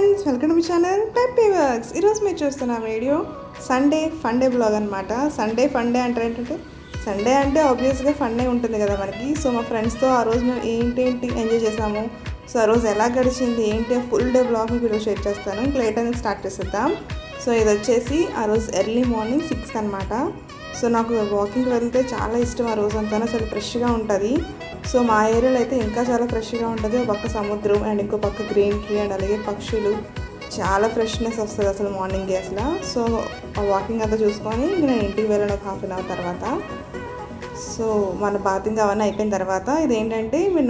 Friends, welcome to my channel peppy works. ఈరోజు మీరు చూస్తున్న video Sunday fun day blog అనమాట. సండే ఫన్ డే అంటే ఏంటంటే సండే అంటే ఆబ్వియస్గా ఫన్ డే ఉంటుంది కదా మనకి. సో మా ఫ్రెండ్స్తో ఆ రోజు మేము ఏంటి ఎంజాయ్ చేసాము, సో ఆ రోజు ఎలా గడిచింది ఏంటి full day blog video share చేస్తాను. ఇంకా లేట్ అనేది స్టార్ట్ చేసేద్దాం. సో ఇది వచ్చేసి ఆ రోజు ఎర్లీ మార్నింగ్ 6 అనమాట. సో నాకు వాకింగ్కి వెళ్తే చాలా ఇష్టం. ఆ రోజు అంతా చాలా ఫ్రెష్గా ఉంటుంది. సో మా ఏరియాలో అయితే ఇంకా చాలా ఫ్రెష్గా ఉంటుంది. ఒక పక్క సముద్రం అండ్ ఇంకో పక్క గ్రీన్ ట్రీ అండ్ అలాగే పక్షులు, చాలా ఫ్రెష్నెస్ వస్తుంది అసలు మార్నింగే అసలు. సో ఆ వాకింగ్ అంతా చూసుకొని నేను ఇంటికి వెళ్ళాను ఒక హాఫ్ అన్ అవర్ తర్వాత. సో మన బాతింగ్ అవన్నీ అయిపోయిన తర్వాత ఇదేంటంటే మేము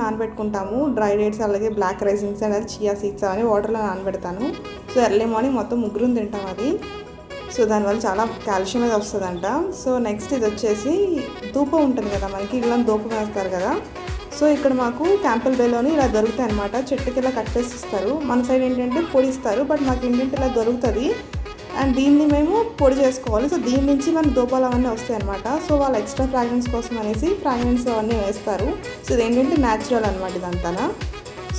నానబెట్టుకుంటాము డ్రై డేట్స్ అలాగే బ్లాక్ రైజిన్స్ అండ్ అది చియా సీడ్స్ అవన్నీ వాటర్లో నానబెడతాను. సో ఎర్లీ మార్నింగ్ మొత్తం ముగ్గురు తింటాం అది. సో దానివల్ల చాలా కాల్షియం అనేది వస్తుందంట. సో నెక్స్ట్ ఇది వచ్చేసి ధూపం ఉంటుంది కదా మనకి, ఇలా ధూపం వేస్తారు కదా. సో ఇక్కడ మాకు క్యాంపల్ బేలోని ఇలా దొరుకుతాయి అనమాట. చెట్టుకి ఇలా కట్ చేసి ఇస్తారు. మన సైడ్ ఏంటంటే పొడి ఇస్తారు, బట్ మాకు ఏంటంటే ఇలా దొరుకుతుంది అండ్ దీన్ని మేము పొడి చేసుకోవాలి. సో దీని నుంచి మన ధూపాలు అవన్నీ వస్తాయి అనమాట. సో వాళ్ళు ఎక్స్ట్రా ఫ్రాగ్రెన్స్ కోసం అనేసి ఫ్రాగ్రెన్స్ అవన్నీ వేస్తారు. సో ఇది ఏంటంటే న్యాచురల్ అనమాట ఇదంతా.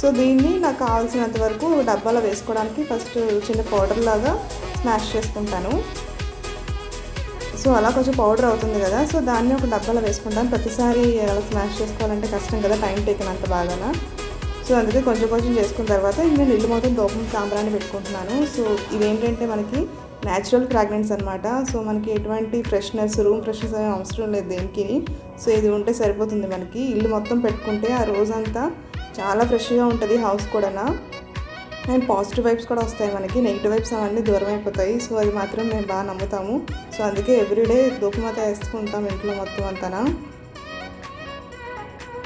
సో దీన్ని నాకు కావాల్సినంత వరకు డబ్బాలో వేసుకోవడానికి ఫస్ట్ చిన్న పౌడర్ లాగా స్మాష్ చేసుకుంటాను. సో అలా కొంచెం పౌడర్ అవుతుంది కదా, సో దాన్ని ఒక డబ్బాలో వేసుకుంటాను. ప్రతిసారి అలా స్మాష్ చేసుకోవాలంటే కష్టం కదా, టైం టేకన్ అంత బాగా. సో అందుకే కొంచెం కొంచెం చేసుకున్న తర్వాత నేను ఇల్లు మొత్తం ధూపం సాంబ్రాన్ని పెట్టుకుంటున్నాను. సో ఇదేంటంటే మనకి న్యాచురల్ ఫ్రాగ్రెన్స్ అనమాట. సో మనకి ఎటువంటి ఫ్రెష్నెస్, రూమ్ ఫ్రెష్నెస్ అనే అవసరం లేదు దేనికి. సో ఇది ఉంటే సరిపోతుంది మనకి. ఇల్లు మొత్తం పెట్టుకుంటే ఆ రోజంతా చాలా ఫ్రెష్గా ఉంటుంది హౌస్ కూడా. అండ్ పాజిటివ్ వైబ్స్ కూడా వస్తాయి మనకి, నెగిటివ్ వైబ్స్ అవన్నీ దూరం అయిపోతాయి. సో అది మాత్రం మేము బాగా నమ్ముతాము. సో అందుకే ఎవ్రీడే ధూపమాత వేసుకుంటాం ఇంట్లో మొత్తం అంతా.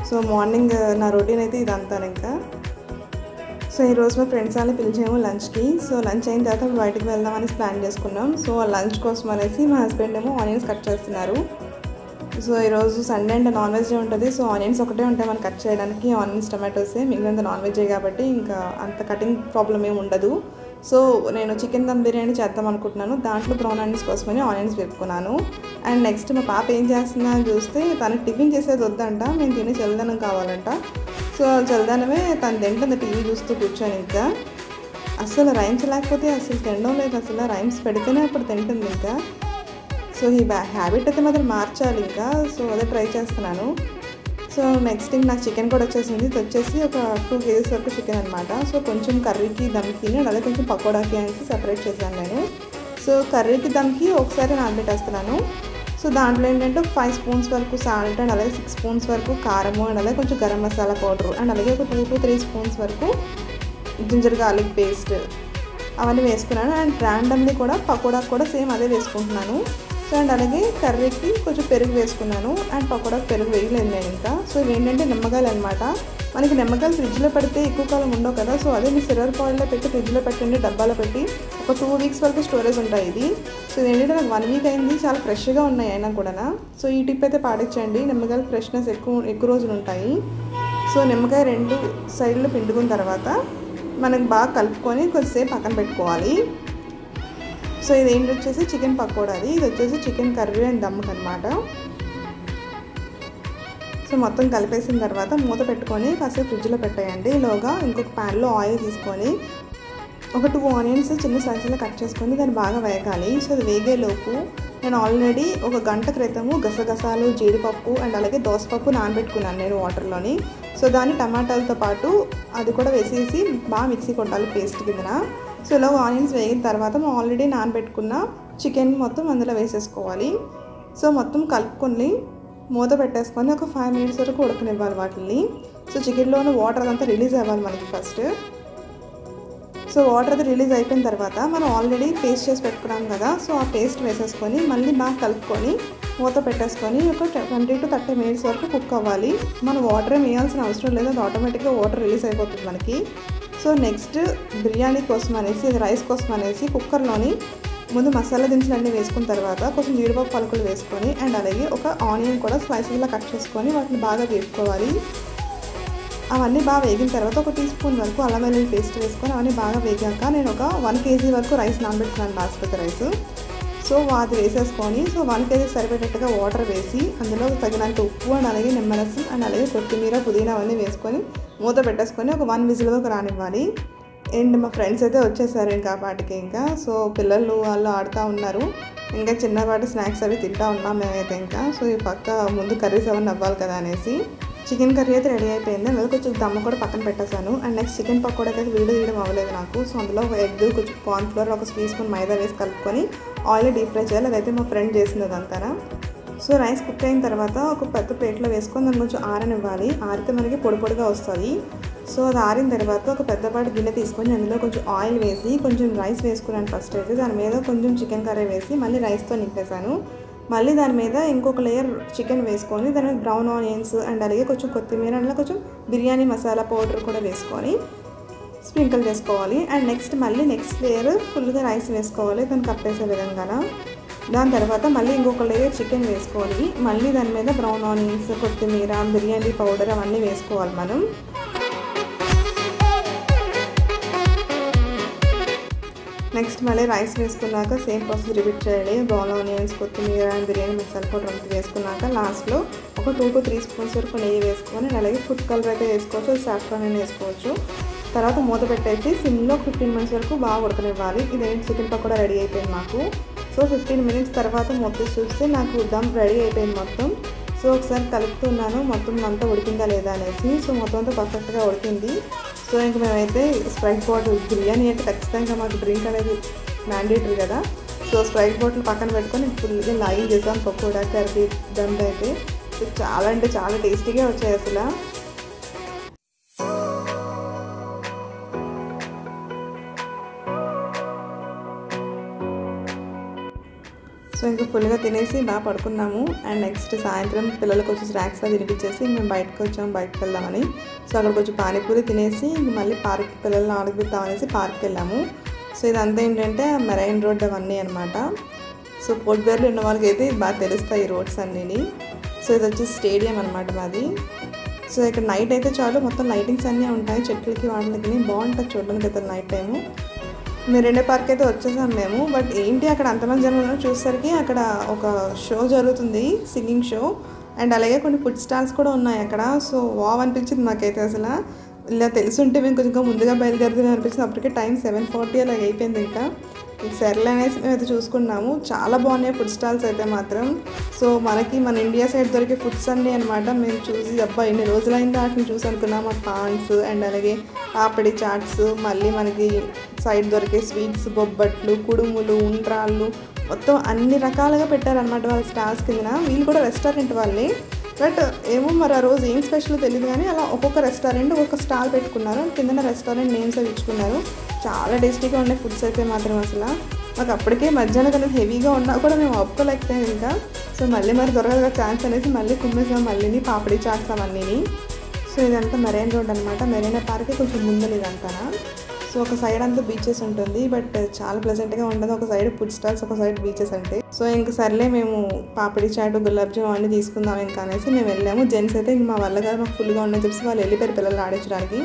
సో మార్నింగ్ నా రొటీన్ అయితే ఇదంతా ఇంకా. సో ఈరోజు మా ఫ్రెండ్స్ వాళ్ళని పిలిచాము లంచ్కి. సో లంచ్ అయిన తర్వాత బయటకు వెళ్దామని ప్లాన్ చేసుకున్నాం. సో ఆ లంచ్ కోసం అనేసి మా హస్బెండ్ ఏమో ఆనియన్స్ కట్ చేస్తున్నారు. సో ఈరోజు సండే అంటే నాన్ వెజ్ ఉంటుంది. సో ఆనియన్స్ ఒకటే ఉంటాయి మనకి కట్ చేయడానికి, ఆనియన్స్ టమాటోసే, మిగిలినంత నాన్ వెజ్జే కాబట్టి ఇంకా అంత కటింగ్ ప్రాబ్లం ఏమి ఉండదు. సో నేను చికెన్ దమ్ బిర్యానీ చేద్దాం అనుకుంటున్నాను. దాంట్లో బ్రౌన్ ఆనియన్స్ కోసమని ఆనియన్స్ వేపుకున్నాను. అండ్ నెక్స్ట్ మా పాప ఏం చేస్తుందా అని చూస్తే తనకి టిఫిన్ చేసేది వద్దంట, మేము తినే చల్లదనం కావాలంట. సో చల్లదనమే తను తింటుంది టీవీ చూస్తూ కూర్చొని. ఇంకా అసలు రైమ్స్ లేకపోతే అసలు తినడం లేదు. అసలు రైమ్స్ పెడితేనే అప్పుడు తింటుంది ఇంకా. సో ఈ హ్యాబిట్ అయితే మాత్రం మార్చాలి ఇంకా. సో అదే ట్రై చేస్తున్నాను. సో నెక్స్ట్ నాకు చికెన్ కూడా వచ్చేసింది. ఇది వచ్చేసి ఒక 2 kgs వరకు చికెన్ అనమాట. సో కొంచెం కర్రీకి దమ్కి అలాగే కొంచెం పకోడాకి అనేసి సెపరేట్ చేశాను నేను. సో కర్రీకి దమ్కి ఒకసారి నానబెట్టేస్తున్నాను. సో దాంట్లో ఏంటంటే 5 స్పూన్స్ వరకు సాల్ట్ అండ్ అలాగే 6 స్పూన్స్ వరకు కారము అండ్ అలాగే కొంచెం గరం మసాలా పౌడరు అండ్ అలాగే ఒక 2 to 3 స్పూన్స్ వరకు జింజర్ గార్లిక్ పేస్ట్ అవన్నీ వేసుకున్నాను. అండ్ ర్యాండమ్లీ కూడా పకోడాకి కూడా సేమ్ అదే వేసుకుంటున్నాను. సో అండ్ అలాగే కర్రీకి కొంచెం పెరుగు వేసుకున్నాను అండ్ పకోడాకి పెరుగు వేయలేదు నేను ఇంకా. సో ఇవేంటంటే నిమ్మకాయలు అనమాట. మనకి నిమ్మకాయలు ఫ్రిడ్జ్లో పెడితే ఎక్కువ కాలం ఉండవు కదా. సో అదే మీ సిల్వర్ ఫాయిల్లో పెట్టి ఫ్రిడ్జ్లో పెట్టండి, డబ్బాలో పెట్టి ఒక 2 weeks వరకు స్టోరేజ్ ఉంటాయి ఇది. సో ఇదేంటంటే నాకు 1 week అయింది, చాలా ఫ్రెష్గా ఉన్నాయి అయినా కూడా. సో ఈ టిప్ అయితే పాటించండి, నిమ్మకాయలు ఫ్రెష్నెస్ ఎక్కువ రోజులు ఉంటాయి. సో నిమ్మకాయ 2 సైడ్లు పిండుకున్న తర్వాత మనకు బాగా కలుపుకొని కొద్దిసేపు పక్కన పెట్టుకోవాలి. సో ఇది ఏంటి వచ్చేసి చికెన్ పకోడాది, ఇది వచ్చేసి చికెన్ కర్రీ అండ్ దమ్ముకి అనమాట. సో మొత్తం కలిపేసిన తర్వాత మూత పెట్టుకొని కాసేపు ఫ్రిడ్జ్లో పెట్టేయండి. ఈలోగా ఇంకొక ప్యాన్లో ఆయిల్ తీసుకొని ఒక 2 ఆనియన్స్ చిన్న సైజులో కట్ చేసుకొని దాన్ని బాగా వేగాలి. సో అది వేగేలోపు నేను ఆల్రెడీ ఒక గంట క్రితము గసగసాలు, జీడిపప్పు అండ్ అలాగే దోసపప్పు నానబెట్టుకున్నాను నేను వాటర్లోని. సో దాన్ని టమాటాలతో పాటు అది కూడా వేసేసి బాగా మిక్సీ కొట్టాలి పేస్ట్ కిందన. సో ఇలా ఆనియన్స్ వేగిన తర్వాత మనం ఆల్రెడీ నానబెట్టుకున్న చికెన్ మొత్తం అందులో వేసేసుకోవాలి. సో మొత్తం కలుపుకొని మూత పెట్టేసుకొని ఒక 5 minutes వరకు ఉడకనివ్వాలి వాటిని. సో చికెన్లోని వాటర్ అంతా రిలీజ్ అవ్వాలి మనకి ఫస్ట్. సో వాటర్ అది రిలీజ్ అయిపోయిన తర్వాత మనం ఆల్రెడీ పేస్ట్ చేసి పెట్టుకున్నాం కదా, సో ఆ పేస్ట్ వేసేసుకొని మళ్ళీ బాగా కలుపుకొని మూత పెట్టేసుకొని ఒక 20 to 30 minutes వరకు కుక్ అవ్వాలి. మనం వాటర్ వేయాల్సిన అవసరం లేదు, అది ఆటోమేటిక్గా వాటర్ రిలీజ్ అయిపోతుంది మనకి. సో నెక్స్ట్ బిర్యానీ కోసం అనేసి, రైస్ కోసం అనేసి కుక్కర్లోని ముందు మసాలా దినుసులు అన్నీ వేసుకున్న తర్వాత కొంచెం జీడిపప్పు పలుకులు వేసుకొని అండ్ అలాగే ఒక ఆనియన్ కూడా స్లైసెస్లా కట్ చేసుకొని వాటిని బాగా వేపుకోవాలి. అవన్నీ బాగా వేగిన తర్వాత ఒక 1 teaspoon వరకు అల్లం వెల్లుల్లి పేస్ట్ వేసుకొని అవన్నీ బాగా వేగాక నేను ఒక 1 kg వరకు రైస్ నానబెట్టుకున్నాను, బాస్మతి రైస్. సో అది వేసేసుకొని 1 kg సరిపడేట్టుగా వాటర్ వేసి అందులో తగినంత ఉప్పు అండ్ అలాగే నిమ్మరసం అండ్ అలాగే కొత్తిమీర, పుదీనా అవన్నీ వేసుకొని మూత పెట్టేసుకొని ఒక 1 whistle వరకు రానివ్వాలి. అండ్ మా ఫ్రెండ్స్ అయితే వచ్చేసారు ఇంకా పాటికి. ఇంకా సో పిల్లలు వాళ్ళు ఆడుతూ ఉన్నారు. ఇంకా చిన్నపాటి స్నాక్స్ అవి తింటూ ఉన్నాం మేమైతే. ఇంకా సో ఈ పక్క ముందు కర్రీస్ అవన్నీ అవ్వాలి కదా అనేసి చికెన్ కర్రీ అయితే రెడీ అయిపోయింది. అందులో కొంచెం దమ్మ కూడా పక్కన పెట్టేశాను. అండ్ నెక్స్ట్ చికెన్ పకోడా అయితే వీడియో తీయడం అవ్వలేదు నాకు. సో అందులో ఒక ఎగ్, కొంచెం కార్న్ ఫ్లోర్, ఒక స్పూన్ మైదా వేసి కలుపుకొని ఆయిల్ డీప్ ఫ్రై చేయాలి. అదైతే మా ఫ్రెండ్ చేసింది అదంతా. సో రైస్ కుక్ అయిన తర్వాత ఒక పెద్ద ప్లేట్లో వేసుకొని దాన్ని కొంచెం ఆరనివ్వాలి. ఆరితే మనకి పొడి పొడిగా వస్తుంది. సో అది ఆరిన తర్వాత ఒక పెద్దపాటి గిన్నె తీసుకొని అందులో కొంచెం ఆయిల్ వేసి కొంచెం రైస్ వేసుకున్నాను ఫస్ట్ అయితే. దాని మీద కొంచెం చికెన్ కర్రీ వేసి మళ్ళీ రైస్తో నింపేశాను. మళ్ళీ దాని మీద ఇంకొక లేయర్ చికెన్ వేసుకొని దాని మీద బ్రౌన్ ఆనియన్స్ అండ్ అలాగే కొంచెం కొత్తిమీర, అందులో కొంచెం బిర్యానీ మసాలా పౌడర్ కూడా వేసుకొని స్ప్రింకిల్ చేసుకోవాలి. అండ్ నెక్స్ట్ లేయర్ ఫుల్గా రైస్ వేసుకోవాలి దాన్ని కప్పేసే విధంగా. దాని తర్వాత మళ్ళీ ఇంకొక లేయర్ చికెన్ వేసుకోవాలి. మళ్ళీ దాని మీద బ్రౌన్ ఆనియన్స్, కొత్తిమీర, బిర్యానీ పౌడర్ అవన్నీ వేసుకోవాలి మనం. నెక్స్ట్ మళ్ళీ రైస్ వేసుకున్నాక సేమ్ ప్రాసెస్ రిపీట్ చేయాలి. బ్రౌన్ ఆనియన్స్, కొత్తిమీర అండ్ బిర్యానీ మసాలా పౌడర్ అంతా వేసుకున్నాక లాస్ట్లో ఒక 2 to 3 స్పూన్స్ వరకు నెయ్యి వేసుకొని అలాగే ఫుడ్ కలర్ అయితే వేసుకోవచ్చు, సాఫ్రాన్ అని వేసుకోవచ్చు. తర్వాత మూత పెట్టేసి సిమ్లో 15 minutes వరకు బాగా ఉడకనివ్వాలి. ఇదేంటి చికెన్ పకోడా రెడీ అయిపోయింది మాకు. సో 15 minutes తర్వాత మూత చూస్తే నాకు దమ్ రెడీ అయిపోయింది మొత్తం. సో ఒకసారి కలుపుతున్నాను మొత్తం అంతా ఉడికిందా లేదా అనేసి. సో మొత్తం అంతా పర్ఫెక్ట్గా ఉడికింది. సో ఇంక మేమైతే స్ప్రైట్ బాటిల్, బిర్యానీ అంటే ఖచ్చితంగా మాకు డ్రింక్ అనేది మ్యాండేటరీ కదా. సో స్ప్రైట్ బాటిల్ పక్కన పెట్టుకొని ఫుల్గా లాగిన్ చేసాం పకోడా కర్రీ దమ్ అయితే. సో చాలా అంటే చాలా టేస్టీగా వచ్చాయి అసలు. సో ఇంకా ఫుల్గా తినేసి బాగా పడుకున్నాము. అండ్ నెక్స్ట్ సాయంత్రం పిల్లలకు వచ్చి స్నాక్స్ అది తినిపించేసి మేము బయటకు వెళ్దామని. సో అక్కడ కొంచెం పానీపూరి తినేసి ఇంక మళ్ళీ పార్క్కి పిల్లల్ని ఆడిపిద్దామనేసి పార్క్కి వెళ్ళాము. సో ఇదంతా ఏంటంటే మెరైన్ రోడ్ అవన్నీ అనమాట. సో పోర్ట్ బ్లెయిర్లో ఉన్న వాళ్ళకి అయితే బాగా తెలుస్తాయి ఈ రోడ్స్ అన్నీ. సో ఇది వచ్చి స్టేడియం అనమాట మాది. సో ఇక్కడ నైట్ అయితే చాలు మొత్తం లైటింగ్స్ అన్నీ ఉంటాయి చెట్లకి వాటికి, బాగుంటుంది చూడడానికి అయితే నైట్ టైము. మెరీనా పార్క్ అయితే వచ్చేసాం మేము. బట్ ఏంటి అక్కడ అంతమంది జనం చూసేసరికి అక్కడ ఒక షో జరుగుతుంది, సింగింగ్ షో. అండ్ అలాగే కొన్ని ఫుడ్ స్టాల్స్ కూడా ఉన్నాయి అక్కడ. సో వావ్ అనిపించింది నాకైతే అసలు. ఇలా తెలుసుంటే మేము కొంచెం ముందుగా బయలుదేరుతుంది అనిపించింది. అప్పటికే టైం 7:40 అలాగ అయిపోయింది. ఇంకా సర్లే అనేసి మేమైతే చూసుకున్నాము. చాలా బాగున్నాయి ఫుడ్ స్టాల్స్ అయితే మాత్రం. సో మనకి మన ఇండియా సైడ్ దొరికే ఫుడ్స్ అన్నీ అనమాట. మేము చూసి అబ్బా ఎన్ని రోజులైందా వాటిని చూసి అనుకున్నాము. ఆ పాన్స్ అండ్ అలాగే పాపడి చాట్స్, మళ్ళీ మనకి సైడ్ దొరికే స్వీట్స్, బొబ్బట్లు, కుడుములు, ఉండ్రాళ్ళు మొత్తం అన్ని రకాలుగా పెట్టారనమాట వాళ్ళ స్టాల్స్ కింద. వీళ్ళు కూడా రెస్టారెంట్ వాళ్ళే. బట్ ఏమో మరి ఆ రోజు ఏం స్పెషల్ తెలియదు కానీ అలా ఒక్కొక్క రెస్టారెంట్ ఒక్కొక్క స్టాల్ పెట్టుకున్నారు. కింద రెస్టారెంట్ నేమ్స్ అవి ఇచ్చుకున్నారు. చాలా టేస్టీగా ఉన్నాయి ఫుడ్స్ అయితే మాత్రం అసలు. మాకు అప్పటికే మధ్యాహ్నం కన్నా హెవీగా ఉన్నా కూడా మేము ఒప్పుకోలేకపోయాం ఇంకా. సో మళ్ళీ మరి దొరకగా ఛాన్స్ అనేసి మళ్ళీ కుమ్మేసాం మళ్ళీ పాపడి చేస్తాం అన్నీని. సో ఇదంతా మెరైన్ రోడ్ అనమాట. మెరీనా పార్క్ కొంచెం ముందు ఇదంతా. సో ఒక సైడ్ అంతా బీచెస్ ఉంటుంది, బట్ చాలా ప్లెజెంట్గా ఉంటుంది. ఒక సైడ్ ఫుడ్ స్టాల్స్, ఒక సైడ్ బీచెస్ అంటే. సో ఇంక సర్లే మేము పాపడి చాటు, గులాబ్ జామ్ అన్నీ తీసుకుందాం ఇంకా అనేసి మేము వెళ్ళాము. జెంట్స్ అయితే ఇంక మా వల్ల గారు మాకు ఫుల్గా ఉండని చెప్పి వాళ్ళు వెళ్ళిపోయారు పిల్లలు ఆడించడానికి.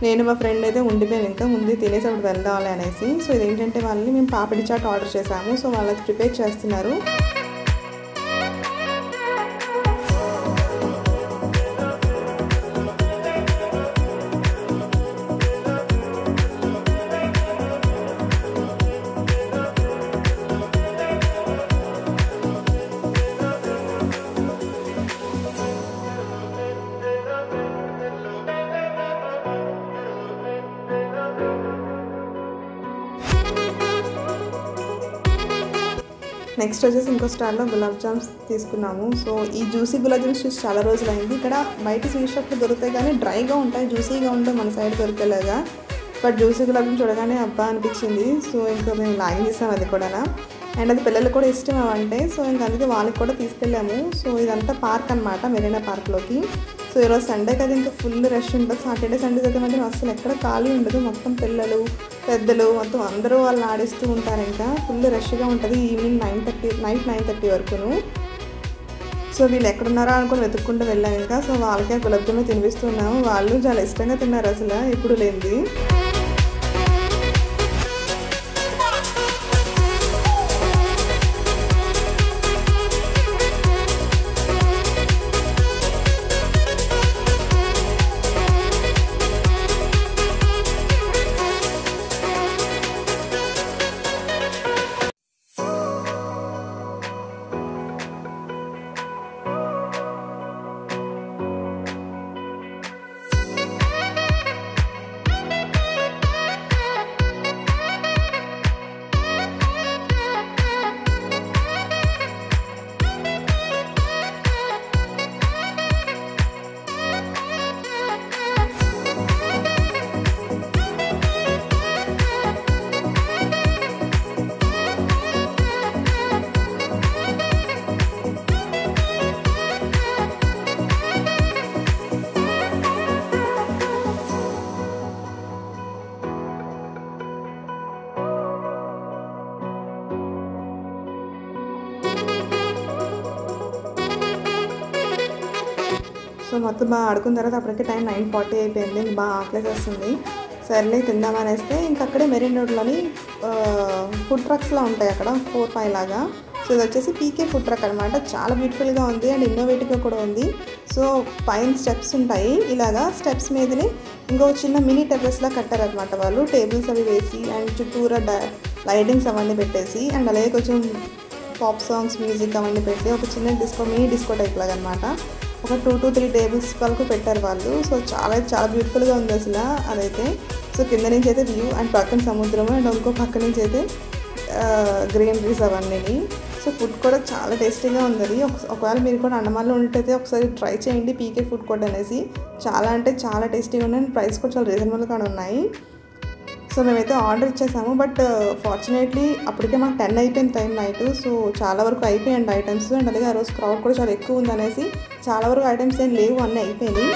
నేను మా ఫ్రెండ్ అయితే ఉండిపోయాను ఇంకా ముందు తినేసి అప్పుడు వెళ్దాం అనేసి. సో ఇదేంటంటే వాళ్ళని మేము పాపడి చాట్ ఆర్డర్ చేసాము. సో వాళ్ళకి ప్రిపేర్ చేస్తున్నారు. నెక్స్ట్ వచ్చేసి ఇంకో స్టాల్లో గులాబ్ జామ్స్ తీసుకున్నాము. సో ఈ జ్యూసీ గులాబ్ జామ్స్ చూసి చాలా రోజులు అయింది. ఇక్కడ బయట స్వీట్ షాప్లో దొరుకుతాయి కానీ డ్రైగా ఉంటాయి, జ్యూసీగా ఉంటాయి మన సైడ్ దొరికేలాగా. బట్ జ్యూసీ గులాబ్ జామ్ చూడగానే అబ్బా అనిపించింది. సో ఇంకా మేము లాగిన్ చేసాం అది కూడా. అండ్ అది పిల్లలకు కూడా ఇష్టం అవంటే. సో ఇంకా అందుకే వాళ్ళకి కూడా తీసుకెళ్ళాము. సో ఇదంతా పార్క్ అనమాట, మెరీనా పార్క్లోకి. సో ఈరోజు సండే కదా ఇంకా ఫుల్ రష్ ఉంటుంది. సాటర్డే సండేస్ అయితే మాత్రం అసలు ఎక్కడ ఖాళీ ఉండదు. మొత్తం పిల్లలు పెద్దలు మొత్తం అందరూ వాళ్ళు ఆడిస్తూ ఉంటారు. ఇంకా ఫుల్ రష్గా ఉంటుంది ఈవినింగ్ నైట్ 9:30 వరకును. సో వీళ్ళు ఎక్కడున్నారా అనుకుని వెతుక్కుంటూ వెళ్ళాం ఇంకా. సో వాళ్ళకే గులాబ్ జామున్ తినిపిస్తున్నాము. వాళ్ళు చాలా ఇష్టంగా తిన్నారు అసలు ఎప్పుడు లేనిది. సో మొత్తం బాగా ఆడుకున్న తర్వాత అప్పటికే టైం 9:40 అయిపోయింది. ఇంక బాగా ఆకలేసేస్తుంది. సర్లే తిందామనేస్తే ఇంక అక్కడే మెరీన్ రోడ్లోని ఫుడ్ ట్రక్స్లో ఉంటాయి అక్కడ 4-5 లాగా. సో ఇది వచ్చేసి పీకే ఫుడ్ ట్రక్ అనమాట. చాలా బ్యూటిఫుల్గా ఉంది అండ్ ఇన్నోవేటివ్గా కూడా ఉంది. సో పైన స్టెప్స్ ఉంటాయి, ఇలాగా స్టెప్స్ మీదనే ఇంకో చిన్న మినీ టెర్రస్లా కట్టారనమాట వాళ్ళు. టేబుల్స్ అవి వేసి అండ్ చుట్టూరా లైటింగ్స్ అవన్నీ పెట్టేసి అండ్ అలాగే కొంచెం పాప్ సాంగ్స్ మ్యూజిక్ అవన్నీ పెట్టి ఒక చిన్న మినీ డిస్కో టైప్ లాగా అనమాట. ఒక 2 to 3 టేబుల్స్ వరకు పెట్టారు వాళ్ళు. సో చాలా చాలా బ్యూటిఫుల్గా ఉంది అసలు అదైతే. సో కింద నుంచి అయితే వ్యూ అండ్ పక్కన సముద్రం అండ్ ఇంకో పక్క నుంచి అయితే గ్రీనరీస్ అవన్నీ. సో ఫుడ్ కూడా చాలా టేస్టీగా ఉంది అది. ఒకవేళ మీరు కూడా అండమాన్లో ఉన్నట్టయితే ఒకసారి ట్రై చేయండి పీకే ఫుడ్ కోర్ట్ అనేసి. చాలా అంటే చాలా టేస్టీగా ఉన్నాయి అండ్ ప్రైస్ కూడా చాలా రీజనబుల్గా ఉన్నాయి. సో మేమైతే ఆర్డర్ ఇచ్చేసాము, బట్ ఫార్చునేట్లీ అప్పటికే మాకు 10 అయిపోయింది టైం నైట్. సో చాలా వరకు అయిపోయాయండి ఐటమ్స్ అండ్ అలాగే ఆ రోజు క్రౌడ్ కూడా చాలా ఎక్కువ ఉంది అనేసి చాలా వరకు ఐటమ్స్ ఏం లేవు, అన్నీ అయిపోయినాయి.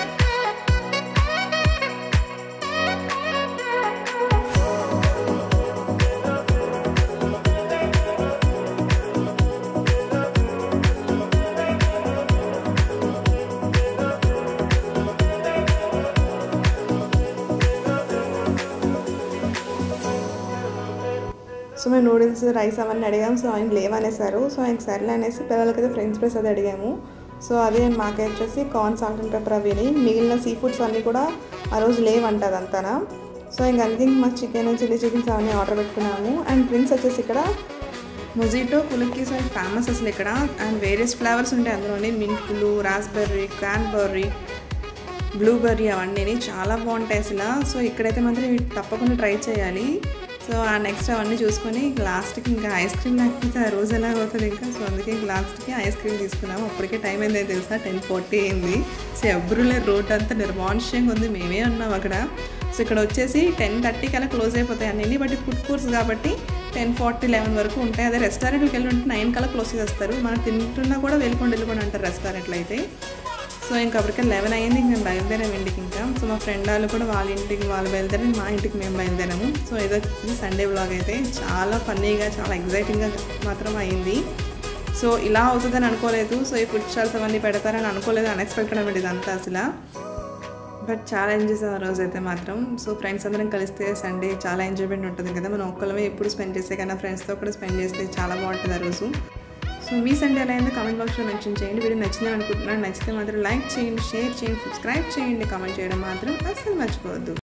సో మేము నూడిల్స్ రైస్ అవన్నీ అడిగాము. సో ఆయన లేవనేసారు. సో ఆయనకి సర్లే అనేసి పిల్లలకైతే ఫ్రెంచ్ ఫ్రైస్ అది అడిగాము. సో అది మాకు వచ్చేసి కార్న్ సాల్ట్ అండ్ పెప్పర్ అవిని. మిగిలిన సీ ఫుడ్స్ అన్నీ కూడా ఆ రోజు లేవంట అదంతా. సో ఇంక అందుకే మాకు చిల్లీ చికెన్స్ అవన్నీ ఆర్డర్ పెట్టుకున్నాము. అండ్ డ్రింక్స్ వచ్చేసి ఇక్కడ మొజిటో కులుక్కీస్ అండ్ ఫేమస్ అసలు ఇక్కడ. అండ్ వేరియస్ ఫ్లేవర్స్ ఉంటాయి అందులోని, మింట్లు, రాస్బెర్రీ, క్రాన్బెర్రీ, బ్లూబెర్రీ అవన్నీ చాలా బాగుంటాయి అసలు. సో ఇక్కడైతే మాత్రం తప్పకుండా ట్రై చేయాలి. సో ఆ నెక్స్ట్ అవన్నీ చూసుకొని లాస్ట్కి ఇంకా ఐస్ క్రీమ్ లేకపోతే ఆ రోజు ఎలా అవుతుంది ఇంకా. సో అందుకే లాస్ట్కి ఐస్ క్రీమ్ తీసుకున్నాము. అప్పటికే టైం అయింది తెలుసా, 10:40 అయింది. సో ఎవ్వరూ లేరు, రోడ్ అంతా నిర్మానుష్యంగా ఉంది, మేమే ఉన్నాం అక్కడ. సో ఇక్కడ వచ్చేసి 10:30 కల్లా క్లోజ్ అయిపోతాయి అన్నీ. బట్ ఫుడ్ కోర్ట్స్ కాబట్టి 10:40, 11 వరకు ఉంటాయి. అదే రెస్టారెంట్కి వెళ్ళి ఉంటే 9 కల్లా క్లోజ్ చేస్తారు. మనం తింటున్నా కూడా వెళ్ళిపోండి అంటారు రెస్టారెంట్లో అయితే. సో ఇంకా అప్పటికే 11 అయ్యింది. ఇంకా మేము బయలుదేరాము ఇంటికి ఇంకా. సో మా ఫ్రెండ్ వాళ్ళు కూడా వాళ్ళ ఇంటికి వాళ్ళు బయలుదేరి మా ఇంటికి మేము బయలుదేరాము. సో ఇది సండే వ్లాగ్ అయితే చాలా ఫన్నీగా చాలా ఎగ్జైటింగ్గా మాత్రం అయింది. సో ఇలా అవుతుందని అనుకోలేదు. సో ఈ ఫుడ్ స్టాల్స్ అవన్నీ పెడతారని అనుకోలేదు, అన్ఎక్స్పెక్టెడ్ అనమాట ఇదంతా అసలు. బట్ చాలా ఎంజాయ్ చేసాం ఆ రోజు అయితే మాత్రం. సో ఫ్రెండ్స్ అందరం కలిస్తే సండే చాలా ఎంజాయ్మెంట్ ఉంటుంది కదా. మనం ఒక్కళ్ళమే ఎప్పుడు స్పెండ్ చేస్తే కన్నా ఫ్రెండ్స్తో కూడా స్పెండ్ చేస్తే చాలా బాగుంటుంది ఆ రోజు. సో మీ సండే ఎలా అయిందో కామెంట్ బాక్స్లో మెన్షన్ చేయండి. వీడియో నచ్చిందని అనుకుంటున్నాను. నచ్చితే మాత్రం లైక్ చేయండి, షేర్ చేయండి, సబ్స్క్రైబ్ చేయండి, కామెంట్ చేయడం మాత్రం అస్సలు మర్చిపోవద్దు.